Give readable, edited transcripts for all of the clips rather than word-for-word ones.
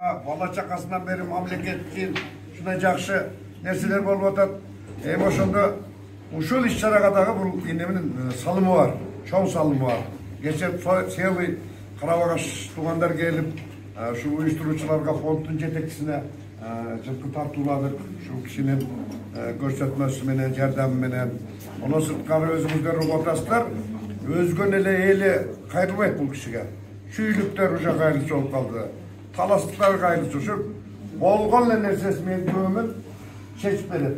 Bala çakasından beri memleket için şuna jakşı nerseler bolup atat. Oşonda uşul iş-çaragadagy bu endeminin salımı var. Çoğu salımı var. Geçen seyli Karabağaş tuğanlar gelip şu uyuşturucularga fondun jetekçisine жылkı tartuladık. Şu kişinin göstermesi menen, jardamı menen. Ona sırtkary özümüzde robotaslar. Özgön ele eli kayrılmayıp bu kişiге. Şüylükler uca gayrısı olup kaldı. Talaslıklar gayrısı şu. Bolgonla nersesi men gömün çeşip verir.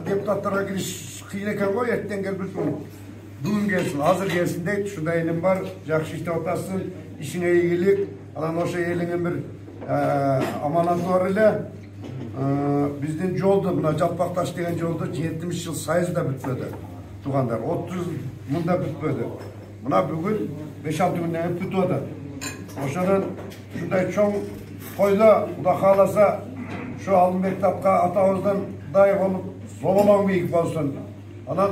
Deputatlara giriş kıyın eken koy, etten gel bütün. Bugün gelsin, hazır gelsin deyip, şurada elim var, jakşı işte otasın, işine iyilik, alan oşa elinin bir amanatı var ile. Bizden yolda, buna Jalpaktaş degen yolda 70 yıl sayısı da bitmedi. Tuğanlar, 30 yılda bitmedi. Buna bugün 5-6 günden bitmedi. Oşadan şurada çoğun koyda, bu da kalasa, şu Alınbek Tapka atamızdan daim olup soğulan bir ilk olsun. Anan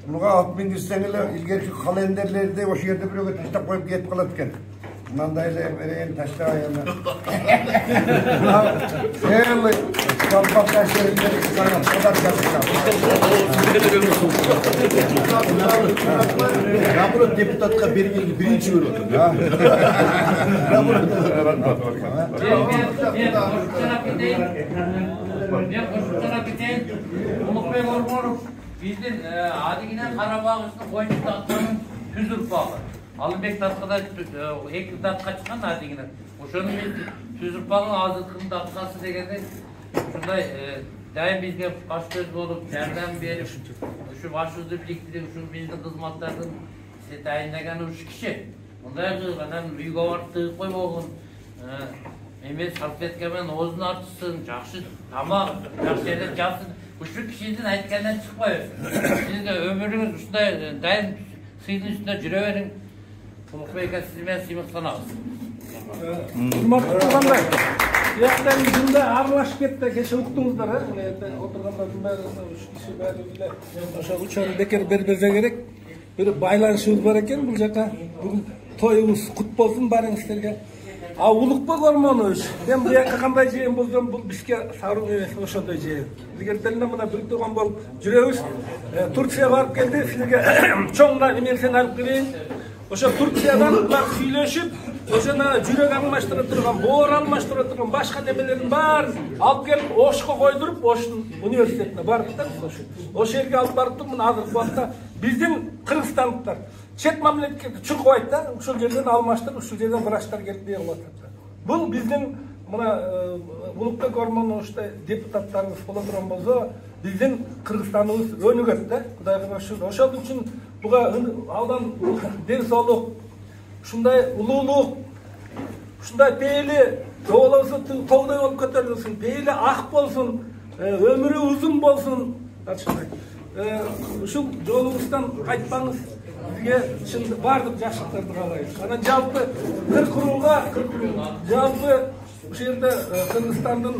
buna 60 seneler ilgerki kalenderlerde o yerde bir taşta koyup gidip kalatken. Bundan da öyle en taşta ayağına. Değerli Jalpak taşlarında sana kadar çalışacağım. Ben bunu deputatka birinci veriyorum. Bizden adigine Karabağ'ın koyuncu atmanın tüzür bağı. Alınbek Tatka'da ekli Tatka çıkan adigine. Oşonun tüzür bağın azıtkının Tatkası degende şunday daim bizge baş göz olup yerden berip şu başsızdı birlikte şu bizden kızmatlardan tayinlagan uç kişi. Bunday kılganan büyük avarttığı koy boğun. Emes sarf etkemen ozun artısın, jakşı tamam, jakşı edip yapsın. Uşu kişinin aytkandan çıkmayın. Siz de ömrünüz üstünde daim sıyının üstünde jüreverin. Kulukbeyka sizmen sıymışsanağız. Hurmatly Tuğanlar, yaktan bizimde aralashıp ketdi, keşe uqdыңыздар, oturganlarning bari şu kişi bari bile oşa uçarı beker berberse gerek. Bir baylanışыбыз бар eкен бұл жаққа. Бүгін тойыбыз құт болсын барыңыздарга. Улукбек Ормонович, мен bu жаққа қандай жиын болсам, бұл бізге сарым емес, ошондой жиын. Бізге мына бір тұрған болып жүребіз. Турцияға барып келді, сізге чоңна немерсен алып келейін. Ошо Турциядан булар сүйлөшүп, ошона жүрөк алмаштыра турган, боор алмаштыра турган башка немелерин баарын алып келип Ошко койдуруп, Оштун университетине бардык да ошо. Ошол жерге алып барып туруп, мына азыркы убакта биздин кыргызстандыктар чет мамлекетке чуркубайт да, ушул жерден алмаштырып, ушул жерден врачтар келип бери кылып атат. Бул биздин мына Улукбек Ормоновичтай депутаттарыбыз боло турган болсо, биздин Кыргызстаныбыз өнүгөт да, Кудайга шүгүр. Ошол үчүн буга алдан ден соолук, ушундай улуулук, ушундай пейили жоолосу тоодой болуп көтөрүлсүн, пейили ак болсун, өмүрү узун болсун. Ушул жолубуздан кайтпаңыз. Бизге чын бардык жакшылыктарды каалайбыз. Анан жалпы Кыркырууга, жалпы ушул жерде Кыргызстандын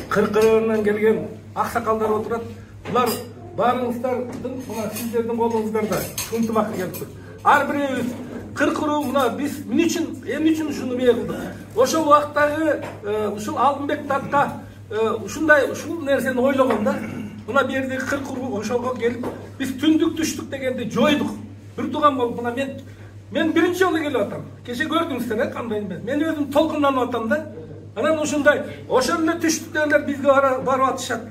кыркырынан келген аксакалдар отурат. Булар барыңыздардын, мына сиздердин колуңуздарда ынтымак келип тур. Ар бирибиз Кыркыруу мына биз эмне үчүн ушуну бие кылдык? Ошол убактагы ушул Алынбек Татка ушул нерсени ойлогон да. Мына бу жердеги Кыркыруу ошолго келип, биз түндүк түштүк дегенди жойдук. Бир тууган болуп, мына мен биринчи жолу келип атам. Кеше көрдүңүздөр, кандай мен. Мен өзүм толкунданып атам да. Анан ушундай, ошол эле түштүктөр бизге барып атышат.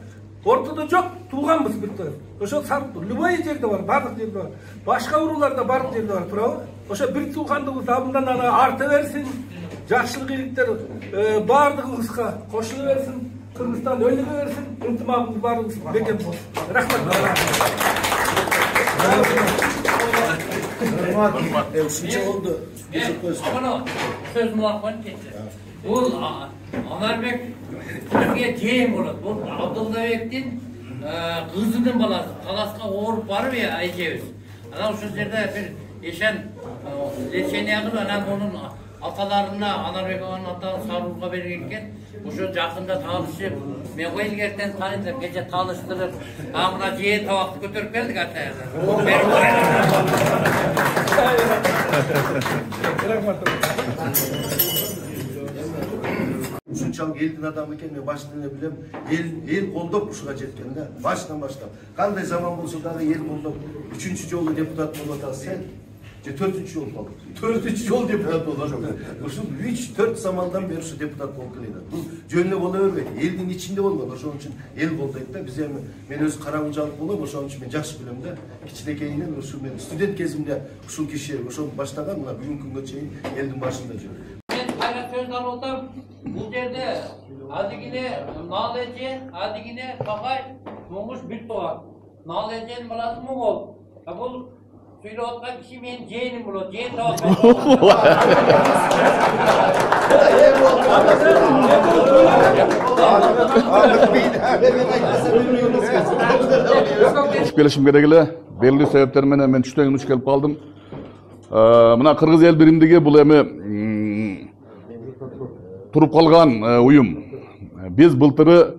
Ортодо жок, тууганбыз бир тууган. Ошол любой жерде бар, бардык жерде бар. Башка урууларда бардык жерде бар, туурабы? Ошо бир туугандыгыбыз абындан арта берсин, жакшылык ийгиликтер бардыгыбызга кошула берсин, Кыргызстан өнүгө берсин, ынтымагыбыз барыбыз бекем болсун. Рахмат. Ушунча болду. Сөзүм аркан кетти. Бул Анарбек Түркия жейин болот. Бул Абдуллабектин кызынын баласы. Каласка ооруп барып айжебиз. Анан ушул жерде бир эшен лечение кылып, анан онун аталарына Анарбек аганын атасын Сарулга берген экен. Ошо жакында таанышып, мен кой илгертен таанытып, кече таанышдырып, мына жейин табакты көтөрүп келдик атайын. Рахмат. ушунчалык элдин адамы экен, мен башынан эле билем, эл колдоп ушуга жеткен да. Башынан баштап. Кандай заман болсо дагы эл колдоп 3-чү жолу депутат болуп атасың. Же 4-чү жол болду. 4-чү жол депутат болду. Ушул 3-4 замандан бери ушу депутат болуп келет. Бул жөнүнө боло бербейт. Элдин ичинде болгон. Ошон үчүн эл колдойт да. Биз эми мен өз караңгылык болом, ошон үчүн мен жакшы билем да. Кичинекейинен ушу мен студент кезимде ушул киши ошол баштаган, мына бүгүнкү күнгө чейин элдин башында жүрөт. Мен кайра сөз алып отам. Бул жерде адигине Належе, адигине Какай, Момуш бир тууган. Належенин баласы Моңгол. Бул сөйлеп отқан киши менин жээним болот. Жээн Уçup келишим керек эле. Белгилүү себептер менен мен түштөн кийин учуп келип калдым. Мына Кыргыз эл биримдиги бул эми туруп калган уюм. Биз былтыры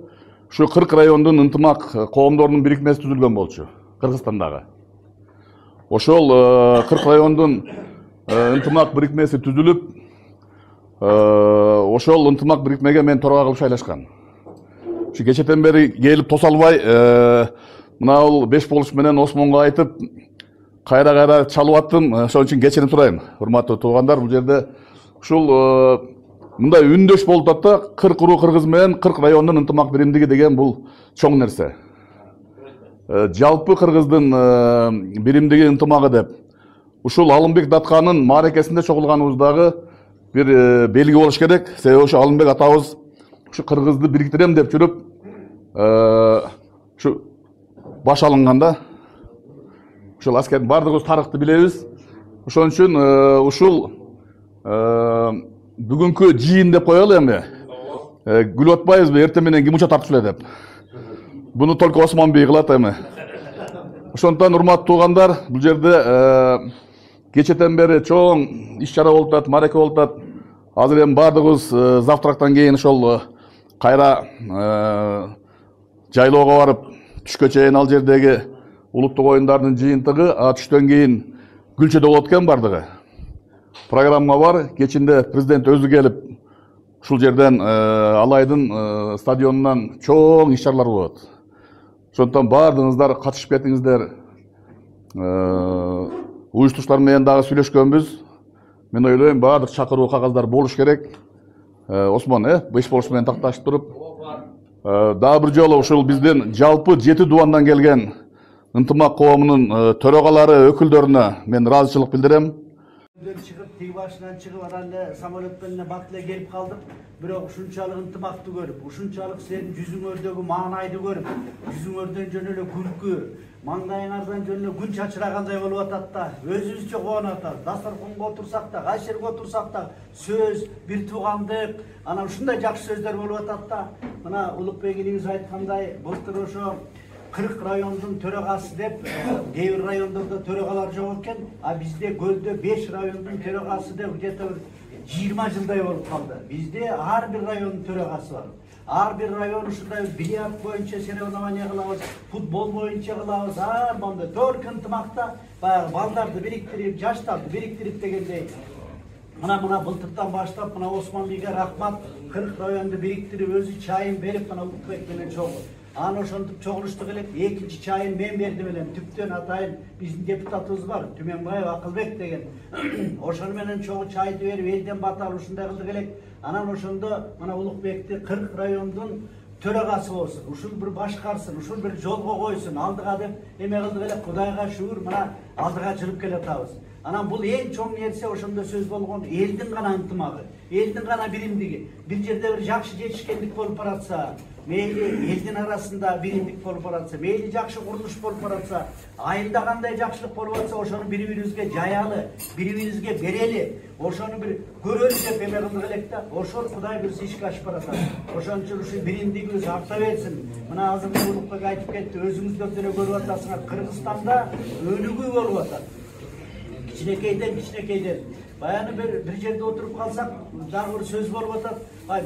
ушу 40 райондун ынтымак коомдорунун бирикмеси түзүлгөн болчу Кыргызстандагы. Ошол 40 райондун ынтымак бирикмеси түзүлүп, ошол ынтымак бирикмеге мен төрага кылып шайлашкан. Ушу кечетен бери келип тоса албай, мына бул 5 болуш менен Осмонго айтып, кайра чалып аттым. Ошон үчүн кечирим сурайм, урматтуу туугандар. Бул жерде ушул мындай үндөш болуп атат да, 40 уруу кыргыз менен 40 райондун ынтымак биримдиги деген бул чоң нерсе. Жалпы кыргыздын биримдиги ынтымагы деп ушул Алымбек Датканын мааракесинде чогулганыбыздагы бир белги болуш керек. Себеби ошо Алымбек атабыз ушу кыргызды бириктирем деп жүрүп, ушу баш алынган да. Ушул аскер бардыгыбыз тарыхты билебиз. Ошон үчүн ушул бүгүнкү жыйын деп коелу эми. Күлүп атпайбызбы, эртең менен ким уча тартып эле деп. Буну только Осмон бей кылат эми. Ошондон урматтуу туугандар, бул жерде кечетен бери чоң иш-чара болуп атат, маараке болуп атат. Азыр эми бардыгыбыз завтрактан кийин ошол кайра жайлоого барып, түшкө чейин ал жердеги улуттук оюндардын жыйынтыгы, түштөн кийин Күлчөдө болот экен бардыгы. Программа бар, кечинде президент өзү келип, ушул жерден Алайдын стадионунан чоң иш-чаралар болот. Ошондон бардыгыңыздар катышып кетиңиздер. Уюштуруучулар менен дагы сүйлөшкөнбүз. Мен ойлойм, баардык чакыруу кагаздар болуш керек. Осмон, 5 болуш менен такташып туруп. Дагы бир жолу ушул биздин жалпы 7 дубандан келген ынтымак коомунун төрагалары, өкүлдөрүнө мен ыраазычылык билдирем. Çıkıp, tigi başından çıkıp, aranda samolyot benine batıya gelip kaldık. Bırak uşunçalık ıntımaktı görüp, uşunçalık senin yüzün ördögü mağnaydı görüp, yüzün ördön jönölü gülkü, mangdayыңардан жөнүнө күн чачырагандай болуп атат да, өзүбүзчө кубанып атабыз. Дастарханга отурсак да, кай жерге отурсак да, сөз, бир туугандык, анан ушундай жакшы сөздөр болуп атат да. Мына Улукбек элиңиз айткандай, былтыр ошо 40 райондун төрагасы деп, кээ бир райондордо төрагалар жок экен, а бизде Көлдө 5 райондун төрагасы деп где-то 20 жылдай болуп калды. Бизде ар бир райондун төрагасы бар. Ар бир район ушундай бильярд боюнча соревнование кылабыз, футбол боюнча кылабыз, ар мындай только ынтымакта баягы балдарды бириктирип, жаштарды бириктирип дегендей. Мына былтырдан баштап, мына Осмон бийге рахмат, 40 районду бириктирип, өзү чайын берип, мына Улукбек менен чогуу. Аны ошентип чогулуштук элек, экинчи чайын мен бердим элем. Түптөн атайын биздин депутатыбыз бар, Түменбаев Акылбек деген. Ошону менен чогуу чайды берип, элден батал ушундай кылдык элек. Анан ошондо мына Улукбекти 40 райондун төрагасы болсун, ушул бир башкарсын, ушул бир жолго койсун, алдыга деп эме кылдык элек. Кудайга шүгүр, мына алдыга жүрүп келатабыз. Анан бул эң чоң нерсе ошондо сөз болгон элдин гана ынтымагы, элдин гана биримдиги. Бир жерде бир жакшы жетишкендик болуп баратса, мейли элдин арасында биримдик болуп баратса, мейли жакшы курулуш болуп баратса, айылда кандай жакшылык болуп атса, ошону бири-бирибизге жаялы, бири-бирибизге берели, ошону бир көрөлү деп эме кылдык элек да, ошол Кудай бирси ишке ашып баратат. Ошон үчүн ушул биримдигибиз арта берсин. Мына азыр Улукбек айтып кетти, өзүңүздөр деле көрүп атасыңар, Кыргызстанда өнүгүү болуп атат. Кичинекейден. Баяны бир жерде отуруп калсак, дагы бир сөз болуп атат.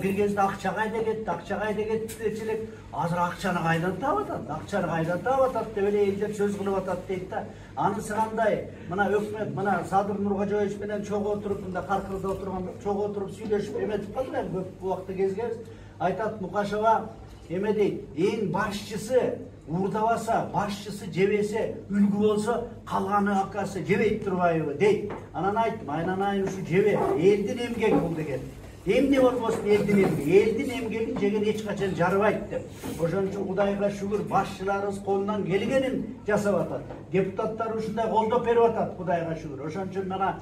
Бир кезде акча кайда кетти дечилек. Азыр акчаны кайдан таап атат деп эле элдер сөз кылып атат дейт да. Анысы кандай? Мына өкмөт, мына Садыр Нуркожоевич менен чогуу отуруп, мында Каркырда отурганда чогуу отуруп сүйлөшүп эметип калдык, көп убакытты кезгебиз. Айтат Мукашева эме дейт, эң башчысы уурдабаса, башчысы жебесе, үлгү болсо, калганы акасы жебейт турбайбы дейт. Анан айттым, айнанайын ушу жебе, элдин эмгеги бул деген. Эмне болбосун элдин эмгеги, элдин эмгегин жеген эч качан жарыбайт деп. Ошон үчүн Кудайга шүгүр, башчыларыбыз колунан келгенин жасап атат. Депутаттар ушундай колдоп берип атат, Кудайга шүгүр. Ошон үчүн мына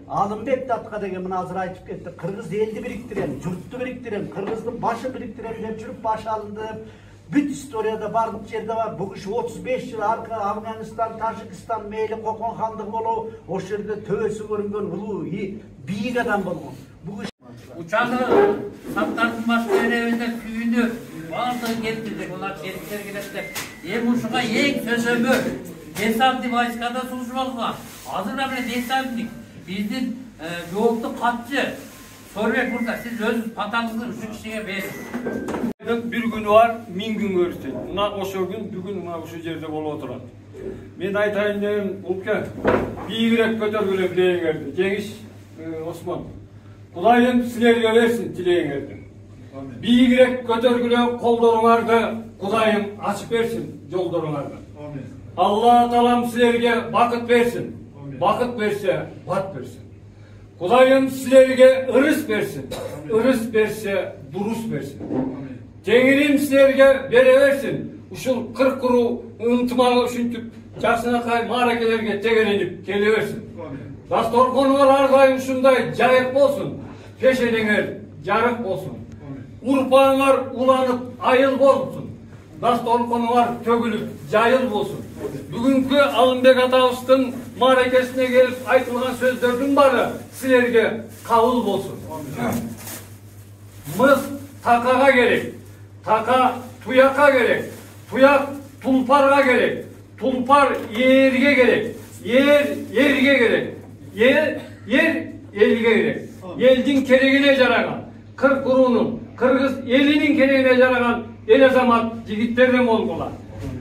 Алымбек Татка деген мына азыр айтып кетти, кыргыз элди бириктирем, журтту бириктирем, кыргыздын башы бириктирем деп жүрүп башы алынды деп. Бүт историяда барлык жерде бар. Бул киши 35 жыл арка Афганистан, Тажикстан мейли Кокон хандыгы болобу, ошол жерде төбөсү көрүнгөн улуу бийик адам болгон. Бул Учаны саптардың башқа еревінде күйіні барлығы келтірдік, олар келіктер келеттер. Ушыға ең сөзөмі десантный войскада служып алған. Азырда біле десантник, біздің жоқты қатшы. Сорбек Мырза, сіз өзіңіз патаңызды үш кішіге беріңіз. Bir gün var, 1000 gün görüştük. Buna o gün, bugün buna şu yerde bol oturan. Ben aytayın dedim, Ulke, bir yürek götürgülüp dileğin geldi. Cengiz Osman, Kudayım sizlerge versin dileğin geldi. Bir yürek götürgülüp kollarınlarda Kudayım açıp versin yollarınlarda. Allah Teala'm sizlerge vakit versin. Vakit verse, vat versin. Kudayım sizlerge ırıs versin. Irıs verse, durus versin. Tengirim sizlerge bere versin. Uşul 40 kuru ıntımağı üşüntüp, çarşına kay mağarakelerge tegelenip kele versin. Dastorkonular argayın şunday cayık bolsun. Peşelinger jarık bolsun. Urpağınlar ulanıp ayıl bolsun. Dastorkonular tögülüp jayıl bolsun. Bugünkü Alınbek Atabız'ın mağarakesine gelip aytılgan sözlerдің bari sizlerge kabul bolsun. Mız takaga gerek. Taka tuyaka gerek. Tuyak tulparga gerek. Tulpar yerge gerek. Yer yerge gerek. Yer elge gerek. Eldin keregine jaragan. 40 kurunun, Kırgız elinin keregine jaragan el azamat jigitlerden bolgular.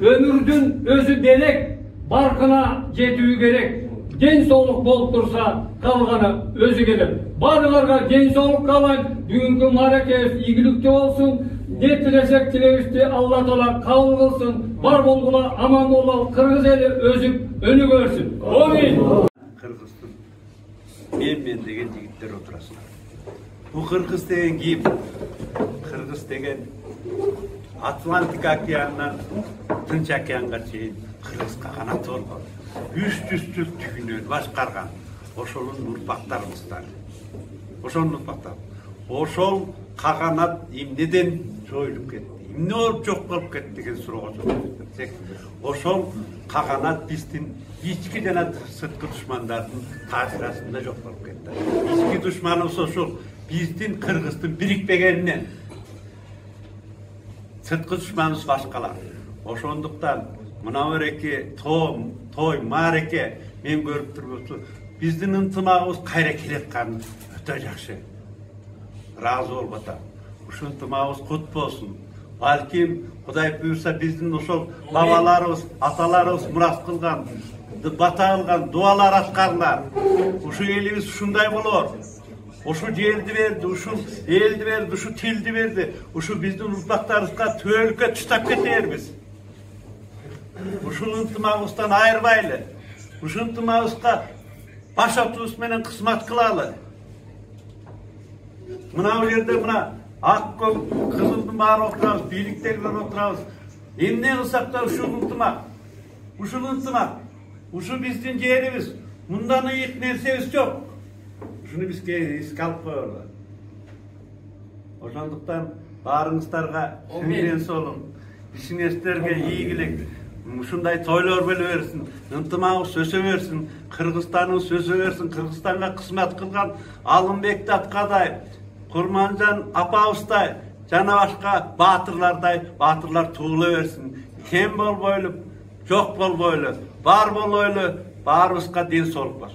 Ömürdün özü delek, barkına jetүү gerek. Den soğuk bolup tursa, kalgana özü gelir. Barılarga den soğuk kalan, bugünkü marakes iyilikte olsun. Ne tilesek tilebizde Allah Teala kabul kılsın. Bar bolgula aman bolal Kırgız eli özüp önü görsün. Amin. Kırgız'ın men degen jigitler oturasınlar. Bu Kırgız degen kim? Kırgız degen Atlantik Okyanından Tınç Okyanga çeyin Kırgız kaganatı olgan. 300 tül tügünön başkargan. Oşolun urpaktarımızdan. Oşolun urpaktar. Oşol kaganat imneden joyulup ketti. İmne olup çok bolup ketti деген суроо жооп. Oşol kaganat bizdin içki jana sırtkı düşmanların tasirasında жоқ bolup ketти. İçki düşmanımız oşol bizdin Kırgızdın birikpegeninden. Sırtkı düşmanımız başkalar. Oşonduktan mına bereke toy mareke men görüp turmuşum. Bizdin ıntımağımız kayra keletkan öte jakşı. Razı olup atam. Uşu ıntımağımız kut bolsun. Balkim Kuday buyursa bizdin oşol babalarыбыз, atalarыбыз murat kılgan, bata algan, dualar atkanlar. Uşu elimiz uşunday bolor. Uşu jeldi berdi, uşu eldi berdi, uşu tildi berdi. Uşu bizdin urpaklarыбызга töölükке tutap keterbiz. Uşul ıntımağımızdan ayırbaylı. Uşul ıntımağımızga baş atubuz menen kısmat kılalı. Mına bu yerde mına Akkök, Kızıldın bari oturabız, birliktekiler oturabız. Emne kılsak da uşul ıntımak. Uşul ıntımak. Uşu bizdin yerimiz. Bundan ıyık nersemiz yok. Şunu biz iske alıp koyuyorlar. Oşanduktan barыңızдарga süngen olun. İşinizlerge iyigilik. Ушундай тойлор беле берсин, ынтымагыбыз өсө берсин, Кыргызстандын сөзө берсин, Кыргызстанга кызмат кылган Алымбек Таткадай, Курманжан апабыздай, жана башка баатырлар туула берсин. Кем болбойлу, жок болбойлу, бар болойлу, баарыбызга ден соолук бар.